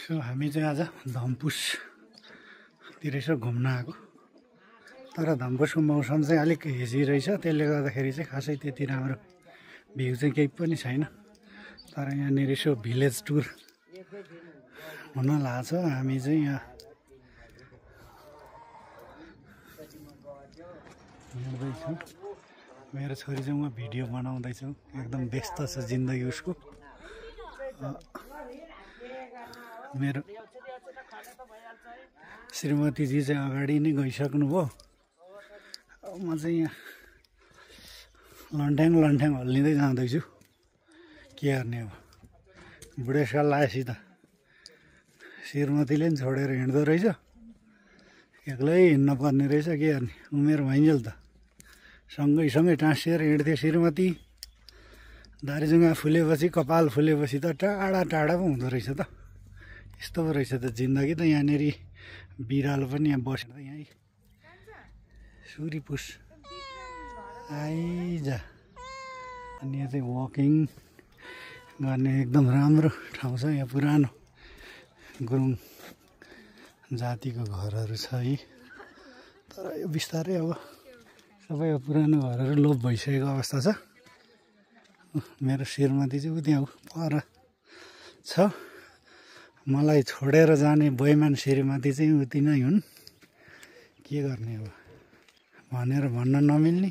So हामी चाहिँ आज धम्पुसतिर यसो घुम्न आएको। तर धम्पुसको मौसम चाहिँ अलिक हेजी रहेछ, त्यसले गर्दाखेरि चाहिँ खासै त्यति राम्रो भ्यू चाहिँ केही पनि छैन। तर यहाँनिर यसो भिलेज टुर हुन लाग्छ। हामी चाहिँ यहाँ हिँड्दैछौँ। मेरो छोरी चाहिँ म भिडियो बनाउँदैछु, एकदम व्यस्त छ जिन्दगी उसको। मेरो श्रीमतीजी चाहिँ अगाडि नै गइसक्नुभयो। म चाहिँ यहाँ लन्ठ्याङ हल्लिँदै जाँदैछु। के गर्ने अब, बुढेसकाल लागेपछि त श्रीमतीले पनि छोडेर हिँड्दो रहेछ, एक्लै हिँड्न पर्ने रहेछ। के गर्ने, उमेर भइन्जेल त सँगै टाँसिएर हिँड्थ्यो श्रीमती। दारीजुङ्गा फुलेपछि, कपाल फुलेपछि त टाढा पो हुँदो रहेछ त। यस्तो पो रहेछ त जिन्दगी त। यहाँनिर बिरालो पनि यहाँ बसेर यहीँ सुरीपुस आइज। अनि यहाँ चाहिँ वकिङ गर्ने एकदम राम्रो ठाउँ छ। यहाँ पुरानो गुरुङ जातिको घरहरू छ है। तर यो बिस्तारै अब सबै पुरानो घरहरू लोप भइसकेको अवस्था छ। मेरो श्रीमती चाहिँ उ त्यहाँ पर छ। मलाई छोडेर जाने बेइमान श्रीमती चाहिँ उति नै हुन्। के गर्ने अब, भनेर भन्न नमिल्ने।